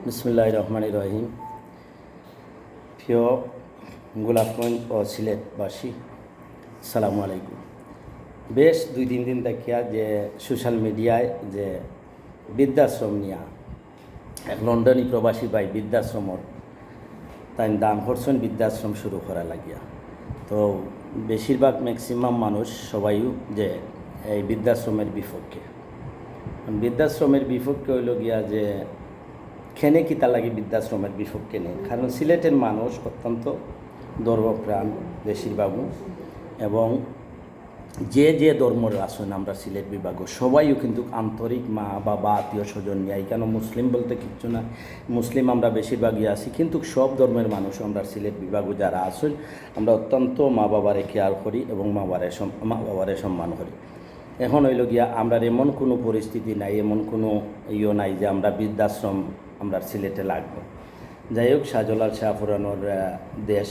বিসমিল্লাহির রহমানির রহিম। প্রিয় গোলাপগঞ্জ ও সিলেটবাসী, আসসালামু আলাইকুম। বেশ 2-3 দিন দেখিয়া যে সোশ্যাল মিডিয়ায় যে বৃদ্ধাশ্রম নিয়া এক লন্ডনী প্রবাসী ভাই বৃদ্ধাশ্রমর তাই দান করছেন বৃদ্ধাশ্রম শুরু করা লাগিয়া। তো বেশিরভাগ ম্যাক্সিমাম মানুষ সবাইও যে এই বৃদ্ধাশ্রমের বিপক্ষে হইল গিয়া যে খেনে কিতা লাগে বৃদ্ধাশ্রমের বিপক্ষে নেই, কারণ সিলেটের মানুষ অত্যন্ত ধর্মপ্রাণ বেশিরভাগও, এবং যে যে ধর্মের আসেন আমরা সিলেট বিভাগ সবাইও কিন্তু আন্তরিক, মা বাবা আত্মীয় স্বজন নিয়ে। কেন মুসলিম বলতে কিচ্ছু না, মুসলিম আমরা বেশিরভাগই আছি, কিন্তু সব ধর্মের মানুষ আমরা সিলেট বিভাগও যারা আসেন আমরা অত্যন্ত মা বাবারে কেয়ার করি এবং মা বাবারে সম্মান করি। এখন হইল গিয়া আমরা এমন কোনো পরিস্থিতি নাই, এমন কোনো নাই যে আমরা বৃদ্ধাশ্রম আমরা সিলেটে লাগবে। যাই হোক, শাহজালাল শাহপুরানোর দেশ,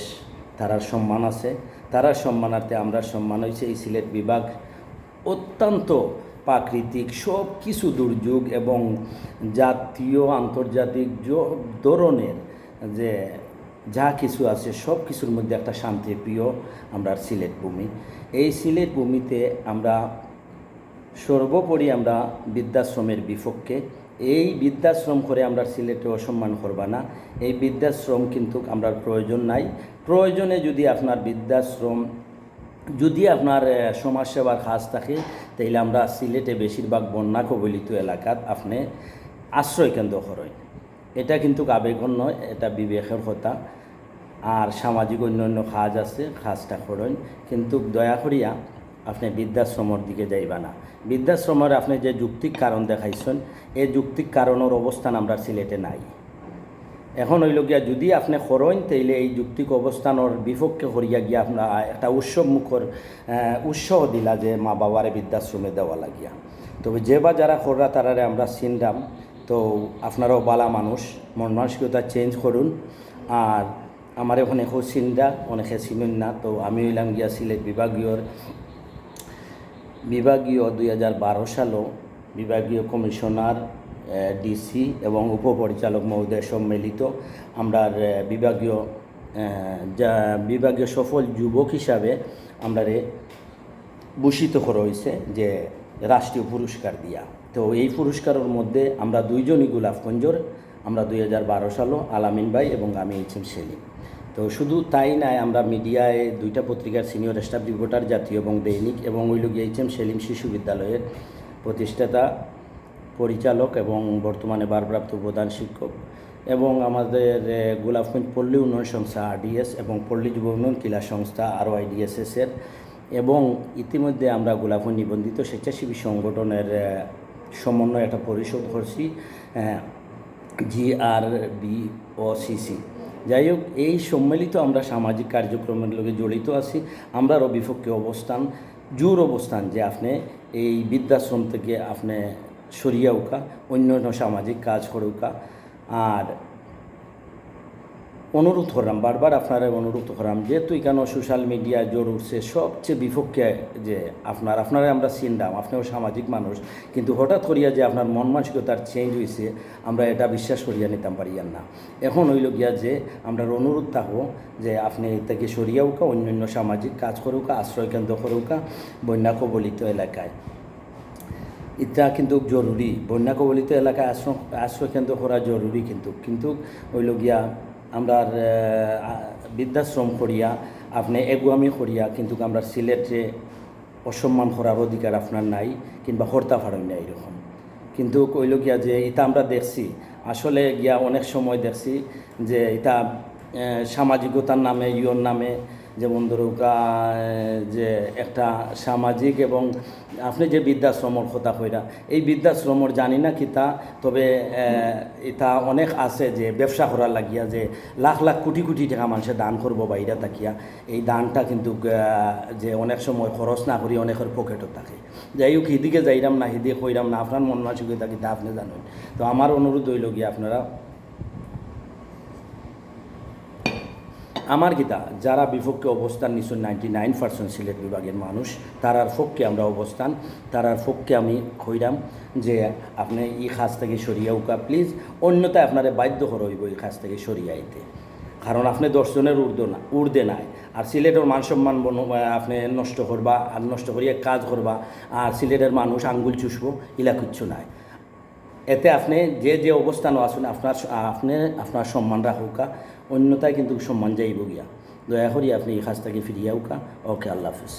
তারার সম্মান আছে, তারার সম্মানার্থে আমরা সম্মান হয়েছে। এই সিলেট বিভাগ অত্যন্ত প্রাকৃতিক সব কিছু দুর্যোগ এবং জাতীয় আন্তর্জাতিক ধরনের যে যা কিছু আছে সব কিছুর মধ্যে একটা শান্তিপ্রিয় আমরা সিলেট ভূমি। এই সিলেট ভূমিতে আমরা সর্বোপরি আমরা বৃদ্ধাশ্রমের বিপক্ষে। এই বৃদ্ধাশ্রম করে আমরা সিলেটে অসম্মান করবা না, এই বৃদ্ধাশ্রম কিন্তু আমরা প্রয়োজন নাই। প্রয়োজনে যদি আপনার বৃদ্ধাশ্রম, যদি আপনার সমাজসেবার কাজ থাকে, তাইলে আমরা সিলেটে বেশিরভাগ বন্যা কবলিত এলাকাত আপনি আশ্রয়কেন্দ্র করেন। এটা কিন্তু আবেগন নয়, এটা বিবেকের কথা। আর সামাজিক অন্যান্য কাজ আছে, কাজটা করেন, কিন্তু দয়া করিয়া আপনি বৃদ্ধাশ্রমের দিকে যাইবা না। বৃদ্ধাশ্রমের আপনি যে যৌক্তিক কারণ দেখাইছেন, এই যৌক্তিক কারণের অবস্থান আমরা সিলেটে নাই। এখন হইল গিয়া যদি আপনি করেন, তাইলে এই যৌক্তিক অবস্থানের বিপক্ষে করিয়া গিয়া আপনার একটা উৎসাহ দিলা যে মা বাবারে বৃদ্ধাশ্রমে দেওয়া লাগিয়া। তবে যে বা যারা কররা তারারে আমরা চিনলাম। তো আপনারাও বালা মানুষ, মন মানসিকতা চেঞ্জ করুন। আর আমার ওখানে চিন্তা অনেকে চিনুন না। তো আমি হইলাম গিয়া সিলেট বিভাগীয় 2012 সালও বিভাগীয় কমিশনার, ডিসি এবং উপপরিচালক মহোদয় সম্মিলিত আমরা বিভাগীয় সফল যুবক হিসাবে আমরা ভূষিত করা হয়েছে যে রাষ্ট্রীয় পুরস্কার দিয়া। তো এই পুরস্কারের মধ্যে আমরা দুইজনই গোলাপগঞ্জের, আমরা 2012 সালও আলামিন ভাই এবং আমি এইচএম সেলিম। তো শুধু তাই নাই, আমরা মিডিয়ায় 2টা পত্রিকার সিনিয়র স্টাফ রিপোর্টার, জাতীয় এবং দৈনিক, এবং ওইল এইচএম সেলিম শিশু বিদ্যালয়ের প্রতিষ্ঠাতা পরিচালক এবং বর্তমানে ভারপ্রাপ্ত প্রধান শিক্ষক, এবং আমাদের গোলাপগঞ্জ পল্লী উন্নয়ন সংস্থা আরডিএস এবং পল্লী যুব উন্নয়ন ক্রীড়া সংস্থা আরওআইডিএসএসের, এবং ইতিমধ্যে আমরা গোলাপগঞ্জ নিবন্ধিত স্বেচ্ছাসেবী সংগঠনের সমন্বয় একটা পরিষদ করছি, GRBOCC। যাই হোক, এই সম্মিলিত আমরা সামাজিক কার্যক্রমের লগে জড়িত আছি। আমরারও বিপক্ষে জোর অবস্থান যে আপনি এই বৃদ্ধাশ্রম থেকে আপনি সরিয়া উকা, অন্যান্য সামাজিক কাজ করে উকা। আর অনুরোধ করলাম, বারবার আপনারা অনুরোধ করলাম, যেহেতু এখানে সোশ্যাল মিডিয়া জোর উঠছে সবচেয়ে বিপক্ষে যে আপনারা আমরা চিনলাম, আপনিও সামাজিক মানুষ, কিন্তু হঠাৎ করিয়া যে আপনার মন মানসিকতার চেঞ্জ হয়েছে আমরা এটা বিশ্বাস করিয়া নিতাম পারিয়ান না। এখন হইল গিয়া যে আমরা অনুরোধ থাকবো যে আপনি থেকে সরিয়া উকা, অন্যান্য সামাজিক কাজ করুকা, আশ্রয়কেন্দ্র করুকা বন্যা কবলিত এলাকায়। এটা কিন্তু জরুরি, বন্যা কবলিত এলাকায় আশ্রয়কেন্দ্র করা জরুরি, কিন্তু হইল গিয়া আমরা বৃদ্ধাশ্রম করিয়া আপনি এগুয়ামি করিয়া কিন্তু আমরা সিলেটে অসম্মান করার অধিকার আপনার নাই, কিংবা হর্তা ফাড়েন না এরকম। কিন্তু কইল গিয়া যে এটা আমরা দেখছি, আসলে গিয়া অনেক সময় দেখছি যে এটা সামাজিকতার নামে নামে, যেমন ধরুকা যে একটা সামাজিক, এবং আপনি যে বৃদ্ধাশ্রমর কথা কইরা, এই বৃদ্ধাশ্রমর জানি না কিতা, তবে এটা অনেক আছে যে ব্যবসা করার লাগিয়া যে লাখ লাখ কোটি কোটি টাকা মানুষের দান করবো বাইরে তাকিয়া, এই দানটা কিন্তু যে অনেক সময় খরচ না করি অনেকের পকেটও থাকে। যাই হোক, হিদিকে যাইরাম না, হিদিকে কইরাম না, আপনার মন মানসিকতা কিতা আপনি জানেন। তো আমার অনুরোধ হইল গিয়া আমার গীতা যারা বিপক্ষে অবস্থান নিশ্চয় 99% সিলেট বিভাগের মানুষ তারার পক্ষে আমরা অবস্থান, তারার পক্ষে আমি কইরাম যে আপনি এই কাজ থেকে সরিয়ে উকা প্লিজ, অন্যথায় আপনারে বাধ্য করা হইব এই কাজ থেকে সরিয়ে আইতে, কারণ আপনি দর্শনের উর্দে নাই। আর সিলেটের মান সম্মান আপনি নষ্ট করবা, আর নষ্ট করিয়া কাজ করবা, আর সিলেটের মানুষ আঙ্গুল চুষবো, ইলা কিচ্ছু নাই। এতে আপনি যে অবস্থানও আসুন আপনার সম্মান রাখুকা, অন্যতায় কিন্তু সম্মান যাইব গিয়া। দয়া করি আপনি এই কাজটাকে ফিরিয়ে উকা। ওকে, আল্লাহ হাফিজ।